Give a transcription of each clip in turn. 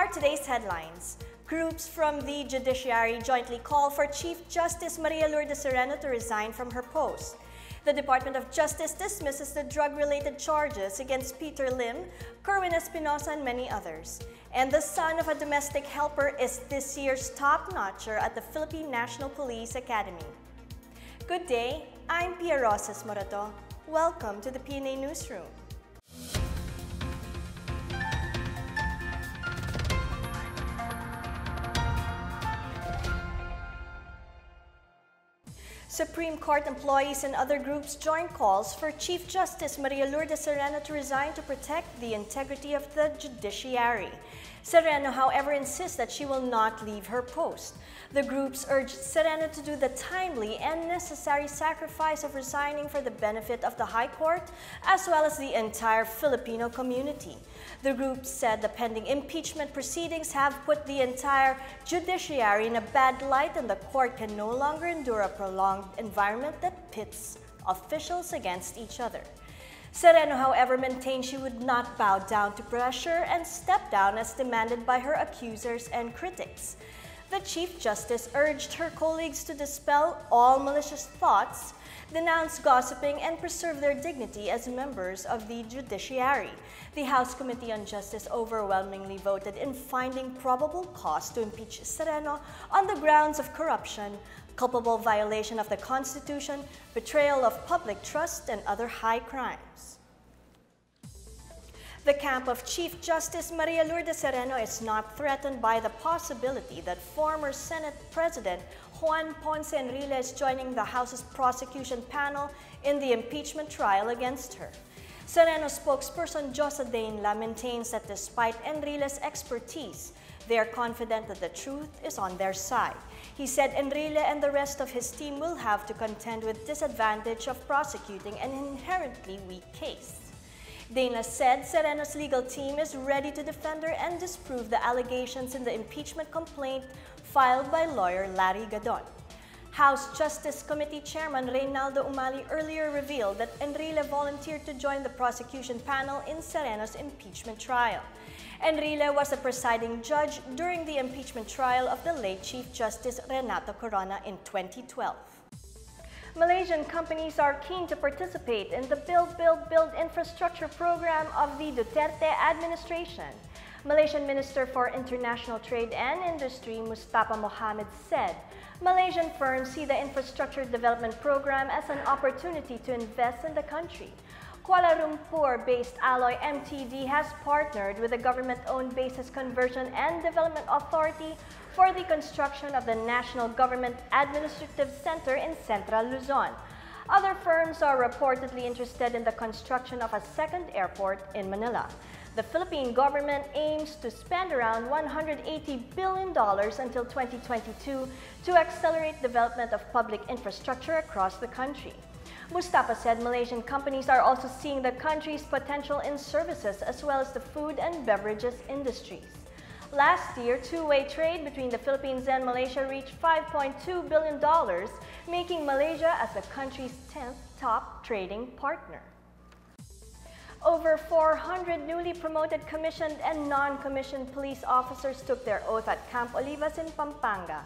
are today's headlines. Groups from the judiciary jointly call for Chief Justice Maria Lourdes Sereno to resign from her post. The Department of Justice dismisses the drug-related charges against Peter Lim, Kerwin Espinosa, and many others. And the son of a domestic helper is this year's top-notcher at the Philippine National Police Academy. Good day, I'm Pia Rosas Morato. Welcome to the PNA Newsroom. Supreme Court employees and other groups joined calls for Chief Justice Maria Lourdes Sereno to resign to protect the integrity of the judiciary. Sereno, however, insists that she will not leave her post. The groups urged Sereno to do the timely and necessary sacrifice of resigning for the benefit of the High Court as well as the entire Filipino community. The group said the pending impeachment proceedings have put the entire judiciary in a bad light and the court can no longer endure a prolonged environment that pits officials against each other. Sereno, however, maintained she would not bow down to pressure and step down as demanded by her accusers and critics. The Chief Justice urged her colleagues to dispel all malicious thoughts, denounce gossiping, and preserve their dignity as members of the judiciary. The House Committee on Justice overwhelmingly voted in finding probable cause to impeach Sereno on the grounds of corruption, culpable violation of the Constitution, betrayal of public trust, and other high crimes. The camp of Chief Justice Maria Lourdes Sereno is not threatened by the possibility that former Senate President Juan Ponce Enrile is joining the House's prosecution panel in the impeachment trial against her. Sereno spokesperson Josa Dainla maintains that despite Enrile's expertise, they are confident that the truth is on their side. He said Enrile and the rest of his team will have to contend with disadvantage of prosecuting an inherently weak case. Dainla said Sereno's legal team is ready to defend her and disprove the allegations in the impeachment complaint filed by lawyer Larry Gadon. House Justice Committee Chairman Reynaldo Umali earlier revealed that Enrile volunteered to join the prosecution panel in Sereno's impeachment trial. Enrile was a presiding judge during the impeachment trial of the late Chief Justice Renato Corona in 2012. Malaysian companies are keen to participate in the Build infrastructure program of the Duterte administration. Malaysian Minister for International Trade and Industry Mustafa Mohammed said Malaysian firms see the infrastructure development program as an opportunity to invest in the country. Kuala Lumpur-based Alloy MTD has partnered with the government-owned Bases Conversion and Development Authority for the construction of the National Government Administrative Center in Central Luzon. Other firms are reportedly interested in the construction of a second airport in Manila. The Philippine government aims to spend around $180 billion until 2022 to accelerate development of public infrastructure across the country. Mustafa said Malaysian companies are also seeing the country's potential in services as well as the food and beverages industries. Last year, two-way trade between the Philippines and Malaysia reached $5.2 billion, making Malaysia as the country's 10th top trading partner. Over 400 newly promoted commissioned and non-commissioned police officers took their oath at Camp Olivas in Pampanga.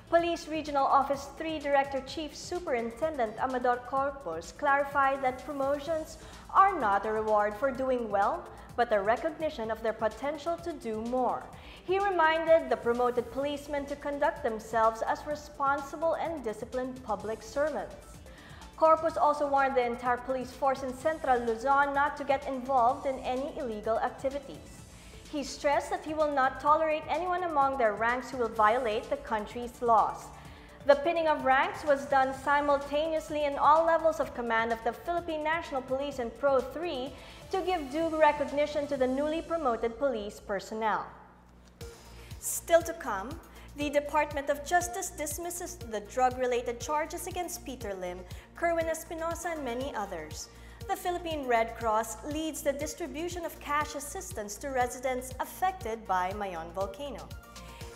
Police Regional Office 3 Director Chief Superintendent Amador Corpus clarified that promotions are not a reward for doing well, but a recognition of their potential to do more. He reminded the promoted policemen to conduct themselves as responsible and disciplined public servants. Corpus also warned the entire police force in Central Luzon not to get involved in any illegal activities. He stressed that he will not tolerate anyone among their ranks who will violate the country's laws. The pinning of ranks was done simultaneously in all levels of command of the Philippine National Police and Pro 3 to give due recognition to the newly promoted police personnel. Still to come, the Department of Justice dismisses the drug-related charges against Peter Lim, Kerwin Espinosa, and many others. The Philippine Red Cross leads the distribution of cash assistance to residents affected by Mayon volcano.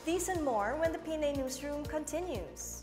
These and more when the PNA Newsroom continues.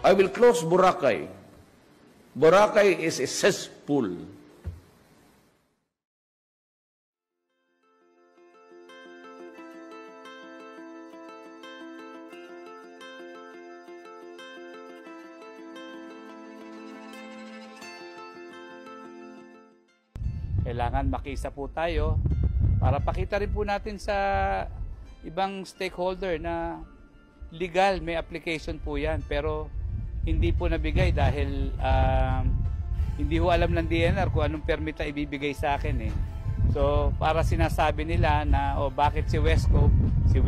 I will close Boracay. Boracay is a cesspool. Kailangan makiisa po tayo para pakita rin po natin sa ibang stakeholder na legal, may application po yan. Pero hindi po nabigay dahil hindi ho alam ng DNR kung anong permit na ibibigay sa akin eh. So para sinasabi nila na bakit si West Cove, 6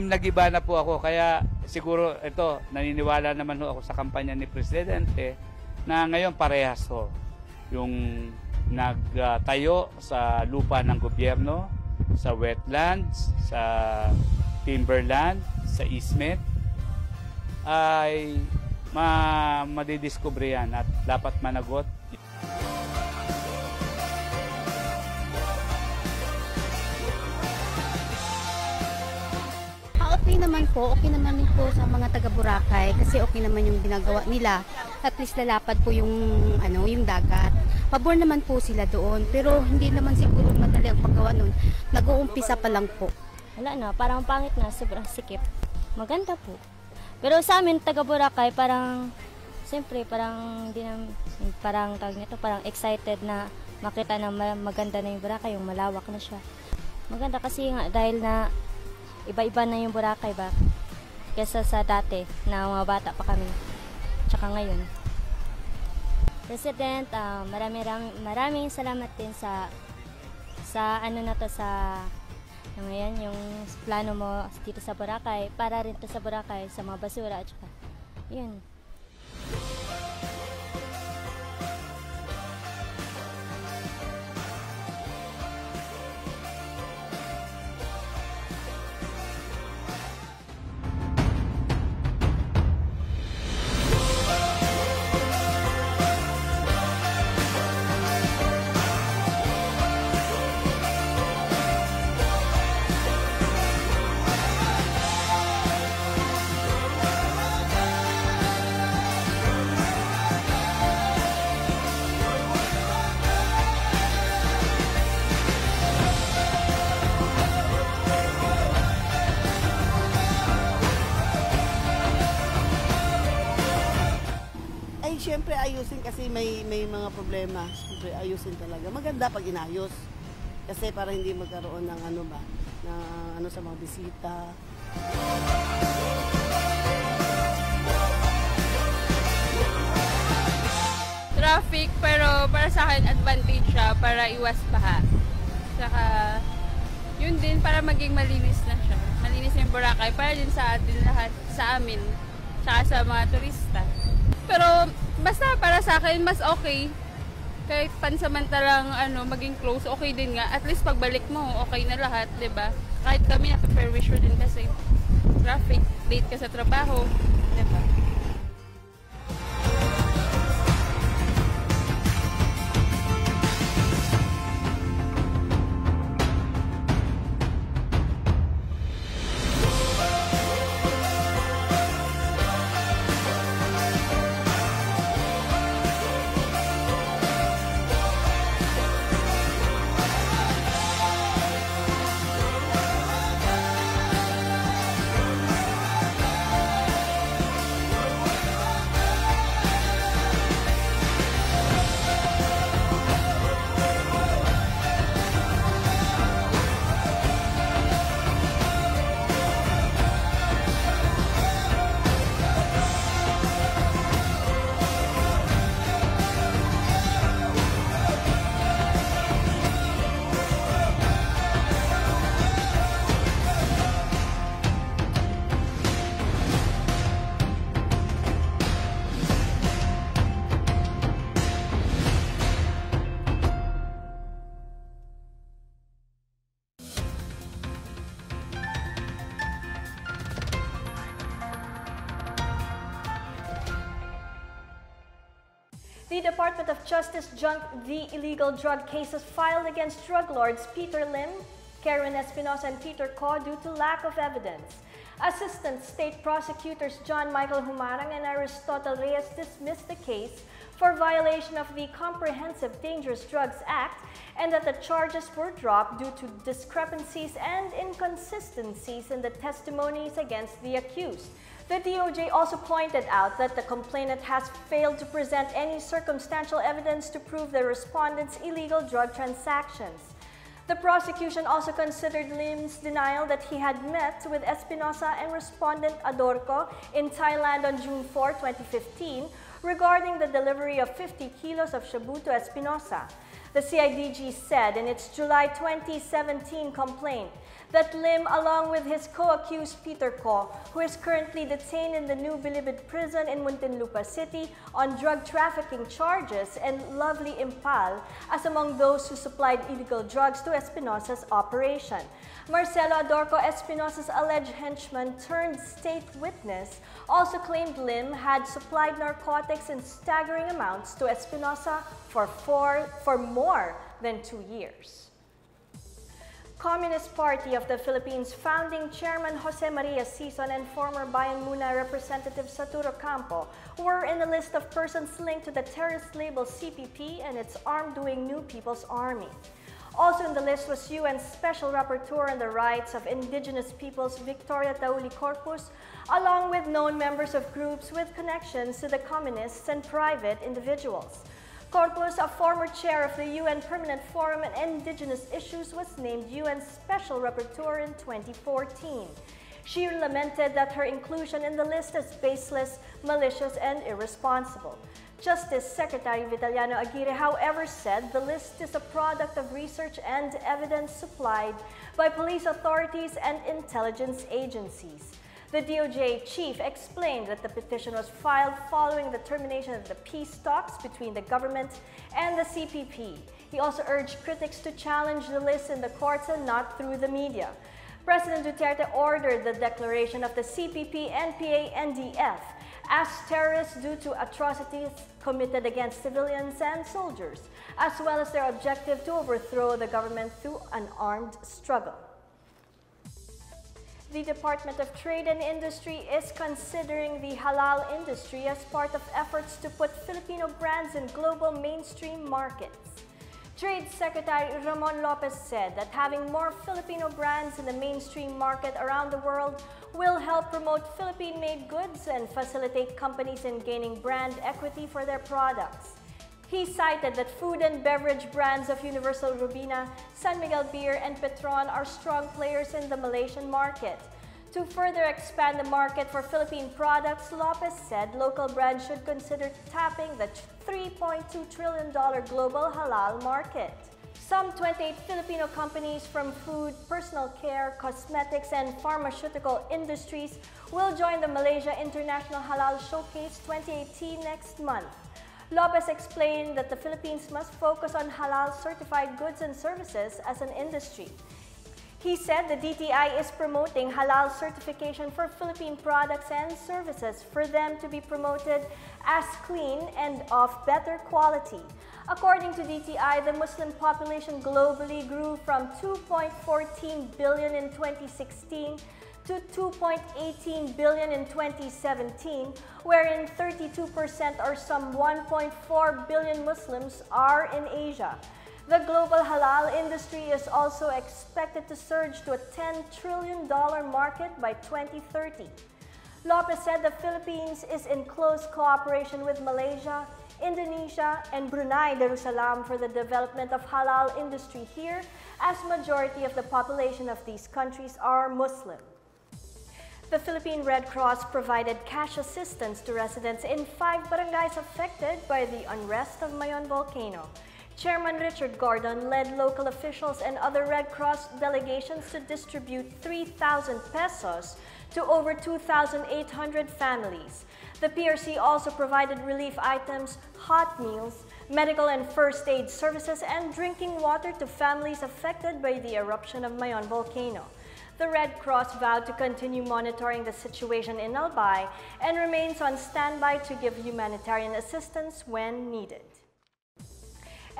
na giba na po ako. Kaya siguro ito, naniniwala naman ho ako sa kampanya ni Presidente na ngayon parehas ho. Yung nagtayo sa lupa ng gobyerno, sa wetlands, sa timberland, sa easement, ay madidiscover yan at dapat managot. Okay naman po sa mga taga Boracay kasi okay naman yung ginagawa nila. At least lalapad po yung yung dagat. Pabor naman po sila doon, pero hindi naman siguro madali ang paggawa noon. Nag-uumpisa pa lang po. Wala na, parang pangit na, sobrang sikip. Maganda po. Pero sa amin taga Boracay parang siyempre parang tawag nito, parang excited na makita na maganda na yung Boracay, yung malawak na siya. Maganda kasi nga dahil na iba-iba na yung Boracay ba kesa sa dati na mga bata pa kami tsaka ngayon. President, maraming salamat din sa ano na to, sa ngayon yung plano mo dito sa Boracay, para rin to sa Boracay, sa mga basura at tsaka yun. Siyempre ayusin kasi may mga problema. Siyempre ayusin talaga. Maganda pag inayos. Kasi para hindi magkaroon ng sa mga bisita. Traffic, pero para sa akin advantage siya para iwas baha. Saka yun din para maging malinis na siya. Malinis yung Boracay para din sa atin lahat, sa amin, saka sa mga turista. Pero basta para sa akin mas okay. Kahit pansamantalang maging close, okay din nga. At least pagbalik mo, okay na lahat, 'di ba? Kahit kami na-permission din kasi traffic, late ka sa trabaho, 'di ba? The Department of Justice junked the illegal drug cases filed against drug lords Peter Lim, Karen Espinosa, and Peter Ko due to lack of evidence. Assistant State Prosecutors John Michael Humarang and Aristotle Reyes dismissed the case for violation of the Comprehensive Dangerous Drugs Act and that the charges were dropped due to discrepancies and inconsistencies in the testimonies against the accused. The DOJ also pointed out that the complainant has failed to present any circumstantial evidence to prove the respondent's illegal drug transactions. The prosecution also considered Lim's denial that he had met with Espinosa and respondent Adorco in Thailand on June 4, 2015, regarding the delivery of 50 kilos of shabu to Espinosa. The CIDG said in its July 2017 complaint that Lim, along with his co-accused Peter Ko, who is currently detained in the New Bilibid prison in Muntinlupa City on drug trafficking charges, and Lovely Impal as among those who supplied illegal drugs to Espinosa's operation. Marcelo Adorco, Espinosa's alleged henchman turned state witness, also claimed Lim had supplied narcotics in staggering amounts to Espinosa for more than 2 years. Communist Party of the Philippines founding chairman Jose Maria Sison and former Bayan Muna representative Saturo Campo were in the list of persons linked to the terrorist label CPP and its armed-doing New People's Army. Also in the list was UN Special Rapporteur on the Rights of Indigenous Peoples Victoria Tauli Corpus, along with known members of groups with connections to the communists and private individuals. Corpus, a former chair of the UN Permanent Forum on Indigenous Issues, was named UN Special Rapporteur in 2014. She lamented that her inclusion in the list is baseless, malicious, and irresponsible. Justice Secretary Vitaliano Aguirre, however, said the list is a product of research and evidence supplied by police authorities and intelligence agencies. The DOJ chief explained that the petition was filed following the termination of the peace talks between the government and the CPP. He also urged critics to challenge the list in the courts and not through the media. President Duterte ordered the declaration of the CPP and PNA-NDF as terrorists due to atrocities committed against civilians and soldiers, as well as their objective to overthrow the government through an armed struggle. The Department of Trade and Industry is considering the halal industry as part of efforts to put Filipino brands in global mainstream markets. Trade Secretary Ramon Lopez said that having more Filipino brands in the mainstream market around the world will help promote Philippine-made goods and facilitate companies in gaining brand equity for their products. He cited that food and beverage brands of Universal Rubina, San Miguel Beer, and Petron are strong players in the Malaysian market. To further expand the market for Philippine products, Lopez said local brands should consider tapping the $3.2 trillion global halal market. Some 28 Filipino companies from food, personal care, cosmetics, and pharmaceutical industries will join the Malaysia International Halal Showcase 2018 next month. Lopez explained that the Philippines must focus on halal-certified goods and services as an industry. He said the DTI is promoting halal certification for Philippine products and services for them to be promoted as clean and of better quality. According to DTI, the Muslim population globally grew from 2.14 billion in 2016 to 2.18 billion in 2017, wherein 32% or some 1.4 billion Muslims are in Asia. The global halal industry is also expected to surge to a $10 trillion market by 2030. Lopez said the Philippines is in close cooperation with Malaysia, Indonesia, and Brunei Darussalam for the development of halal industry here, as majority of the population of these countries are Muslim. The Philippine Red Cross provided cash assistance to residents in 5 barangays affected by the unrest of Mayon volcano. Chairman Richard Gordon led local officials and other Red Cross delegations to distribute 3,000 pesos to over 2,800 families. The PRC also provided relief items, hot meals, medical and first aid services, and drinking water to families affected by the eruption of Mayon volcano. The Red Cross vowed to continue monitoring the situation in Albay and remains on standby to give humanitarian assistance when needed.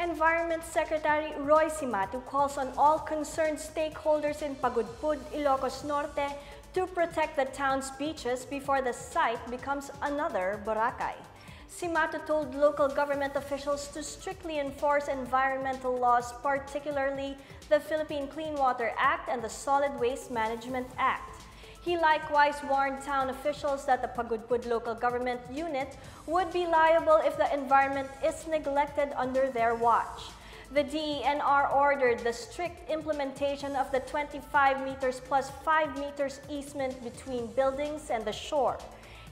Environment Secretary Roy Cimatu calls on all concerned stakeholders in Pagudpud, Ilocos Norte to protect the town's beaches before the site becomes another Boracay. Si Mato told local government officials to strictly enforce environmental laws, particularly the Philippine Clean Water Act and the Solid Waste Management Act. He likewise warned town officials that the Pagudpud local government unit would be liable if the environment is neglected under their watch. The DENR ordered the strict implementation of the 25 meters plus 5 meters easement between buildings and the shore.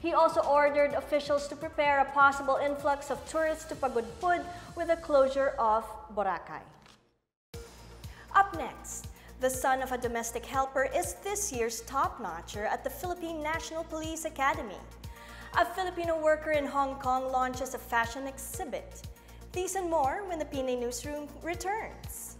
He also ordered officials to prepare a possible influx of tourists to Pagudpud with the closure of Boracay. Up next, the son of a domestic helper is this year's top-notcher at the Philippine National Police Academy. A Filipino worker in Hong Kong launches a fashion exhibit. These and more when the PNA Newsroom returns.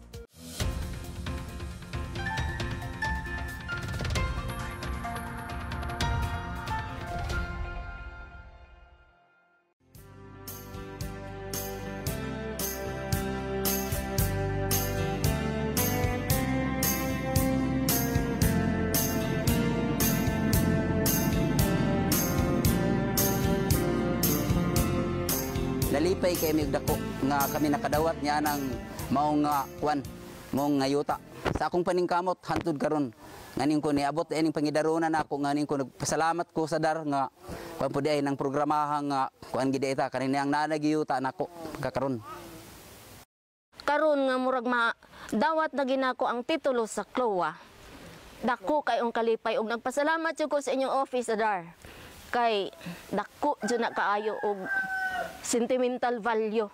Nalipay kay migdako nga kami nakadawat niya ng maong kwan, maong ngayuta. Sa akong paningkamot hantud karon nganing ko niabot ining pangidaronan ako nganing ko nagpasalamat ko sa dar nga pampuday ng programahang kuan gid eta kanina ang nanagiyuta nako kakaron. Karon nga murag dawat na ginako ang titulo sa CLOA. Dako kayong kalipay ug nagpasalamat jud ko sa inyong office dar. Kay dako jud na kaayo og sentimental value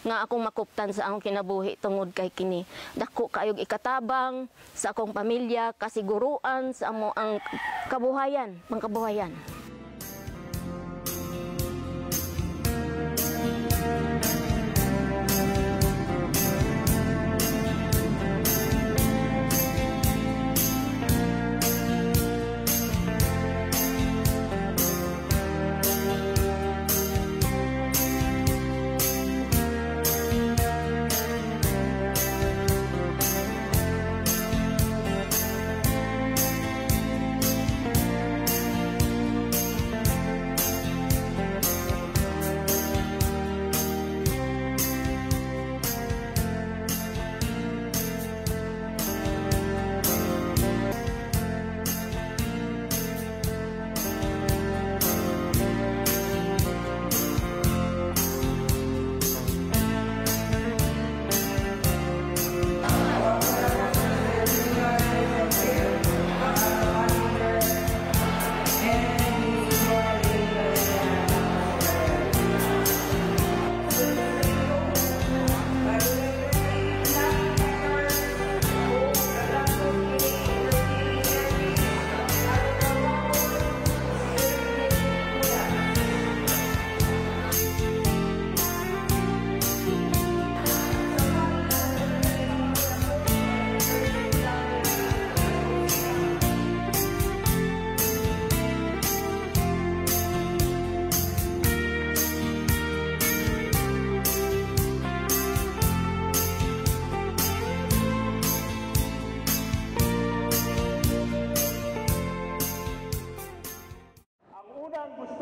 nga akong makuptan sa akong kinabuhi tungod kay kini. Dako kaayog ikatabang sa akong pamilya, kasiguruan sa amo ang kabuhayan, pangkabuhayan.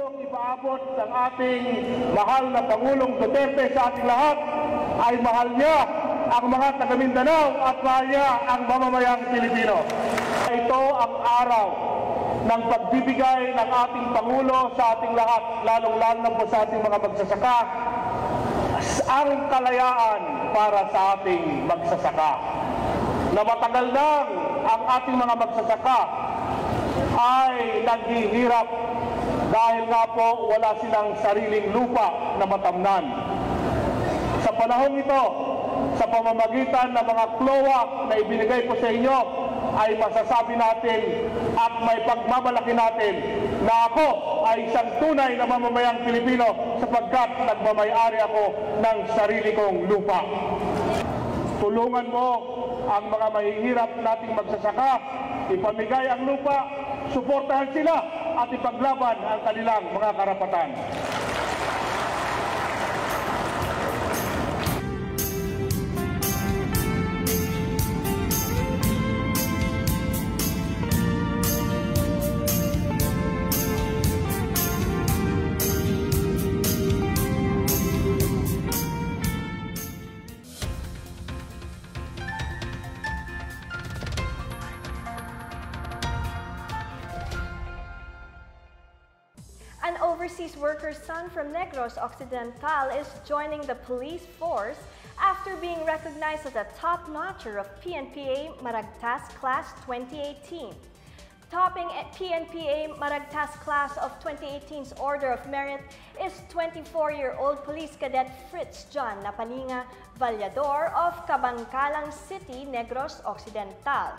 Ipaabot ng ating mahal na Pangulong Duterte sa ating lahat ay mahal niya ang mga taga Mindanao at mahal niya ang mamamayang Pilipino. Ito ang araw ng pagbibigay ng ating Pangulo sa ating lahat, lalong-lalo na po sa ating mga magsasaka, ang kalayaan para sa ating magsasaka. Na matagal lang ang ating mga magsasaka ay naghihirap dahil nga po wala silang sariling lupa na matamnan. Sa panahong ito, sa pamamagitan ng mga CLOA na ibinigay po sa inyo, ay masasabi natin at may pagmamalaki natin na ako ay isang tunay na mamamayang Pilipino sapagkat nagmamayari ako ng sarili kong lupa. Tulungan mo ang mga mahihirap nating magsasaka, ipamigay ang lupa, suportahan sila at ipaglaban ang kanilang mga karapatan. overseas worker's son from Negros Occidental is joining the police force after being recognized as a top-notcher of PNPA Maragtas Class 2018. Topping PNPA Maragtas Class of 2018's Order of Merit is 24-year-old Police Cadet Fritz John Napaninga Vallador of Cabangcalang City, Negros Occidental.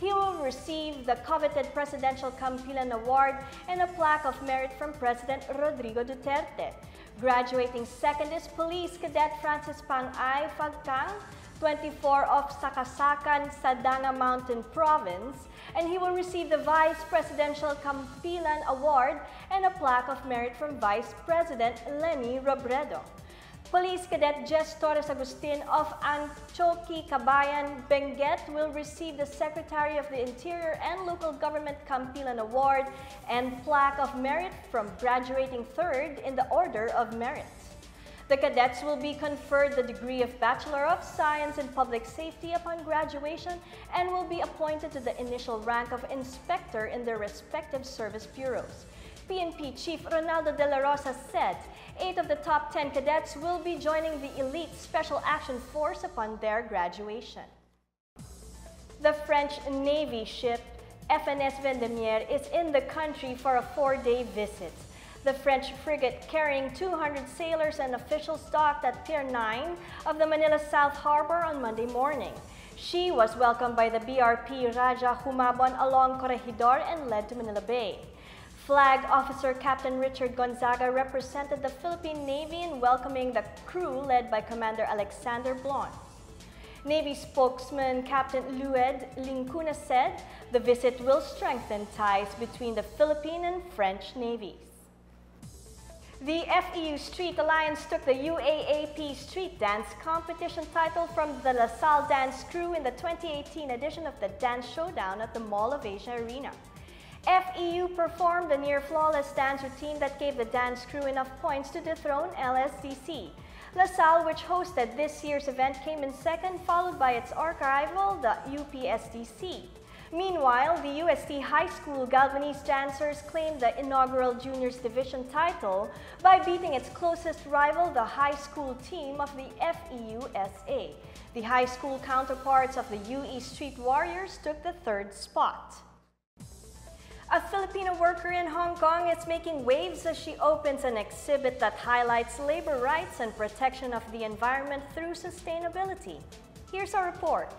He will receive the coveted Presidential Campilan Award and a plaque of merit from President Rodrigo Duterte. Graduating second is Police Cadet Francis Pang-ay Fagkang, 24 of Sakasakan, Sadanga Mountain Province, and he will receive the Vice Presidential Campilan Award and a plaque of merit from Vice President Leni Robredo. Police Cadet Jess Torres Agustin of Anchoqui, Cabayan, Benguet will receive the Secretary of the Interior and Local Government Campilan Award and plaque of merit from graduating third in the Order of Merit. The cadets will be conferred the degree of Bachelor of Science in Public Safety upon graduation and will be appointed to the initial rank of Inspector in their respective service bureaus. PNP Chief Ronaldo De La Rosa said 8 of the top 10 cadets will be joining the elite Special Action Force upon their graduation. The French Navy ship FNS Vendemiaire is in the country for a 4-day visit. The French frigate carrying 200 sailors and officials docked at Pier 9 of the Manila South Harbor on Monday morning. She was welcomed by the BRP Raja Humabon along Corregidor and led to Manila Bay. Flag Officer Captain Richard Gonzaga represented the Philippine Navy in welcoming the crew led by Commander Alexander Blon. Navy spokesman Captain Lued Lincuna said the visit will strengthen ties between the Philippine and French navies. The FEU Street Alliance took the UAAP Street Dance Competition title from the LaSalle Dance Crew in the 2018 edition of the Dance Showdown at the Mall of Asia Arena. FEU performed a near-flawless dance routine that gave the dance crew enough points to dethrone LSDC. LaSalle, which hosted this year's event, came in second, followed by its arch-rival, the UPSDC. Meanwhile, the UST High School Galvanese dancers claimed the inaugural Juniors Division title by beating its closest rival, the high school team of the FEUSA. The high school counterparts of the UE Street Warriors took the third spot. A Filipino worker in Hong Kong is making waves as she opens an exhibit that highlights labor rights and protection of the environment through sustainability. Here's our report.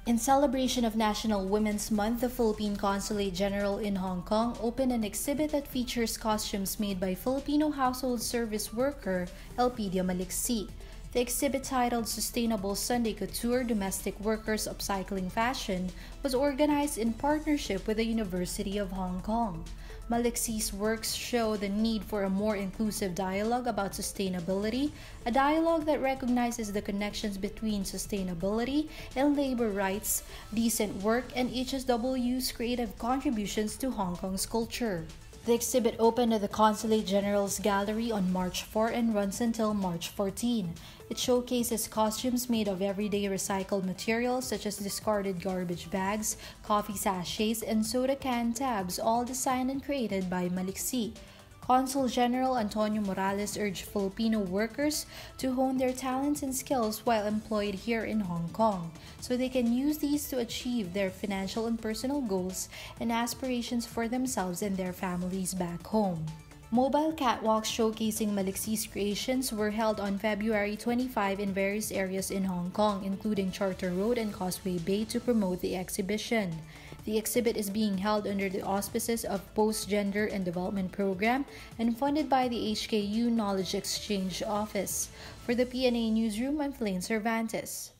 In celebration of National Women's Month, the Philippine Consulate General in Hong Kong opened an exhibit that features costumes made by Filipino household service worker Elpidia Maliksi. The exhibit, titled Sustainable Sunday Couture Domestic Workers Upcycling Fashion, was organized in partnership with the University of Hong Kong. Maliksi's works show the need for a more inclusive dialogue about sustainability, a dialogue that recognizes the connections between sustainability and labor rights, decent work, and HSW's creative contributions to Hong Kong's culture. The exhibit opened at the Consulate General's Gallery on March 4 and runs until March 14. It showcases costumes made of everyday recycled materials such as discarded garbage bags, coffee sachets, and soda can tabs, all designed and created by Maliksi. Consul General Antonio Morales urged Filipino workers to hone their talents and skills while employed here in Hong Kong, so they can use these to achieve their financial and personal goals and aspirations for themselves and their families back home. Mobile catwalks showcasing Maliksi's creations were held on February 25 in various areas in Hong Kong, including Charter Road and Causeway Bay, to promote the exhibition. The exhibit is being held under the auspices of Post-Gender and Development Program and funded by the HKU Knowledge Exchange Office. For the PNA Newsroom, I'm Flane Cervantes.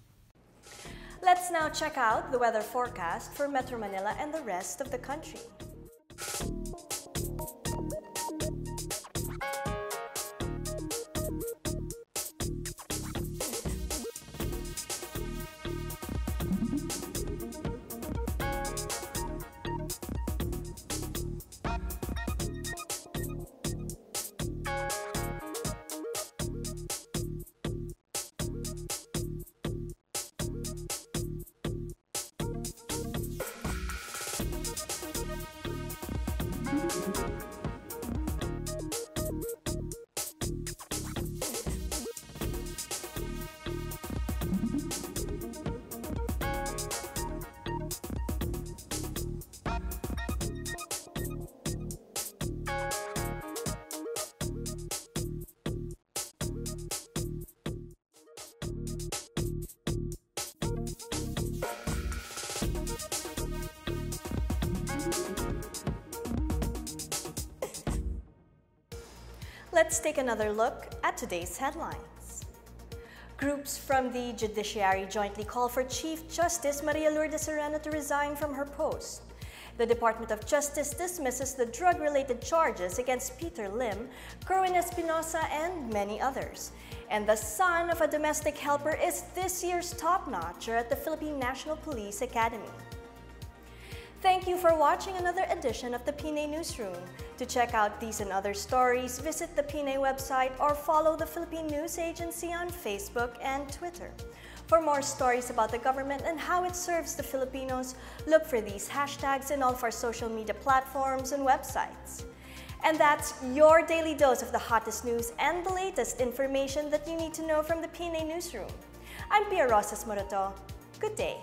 Let's now check out the weather forecast for Metro Manila and the rest of the country. Let's take another look at today's headlines. Groups from the judiciary jointly call for Chief Justice Maria Lourdes Sereno to resign from her post. The Department of Justice dismisses the drug-related charges against Peter Lim, Kerwin Espinosa, and many others. And the son of a domestic helper is this year's top-notcher at the Philippine National Police Academy. Thank you for watching another edition of the PNA Newsroom. To check out these and other stories, visit the PNA website or follow the Philippine News Agency on Facebook and Twitter. For more stories about the government and how it serves the Filipinos, look for these hashtags in all of our social media platforms and websites. And that's your daily dose of the hottest news and the latest information that you need to know from the PNA Newsroom. I'm Pia Rosas Morato. Good day.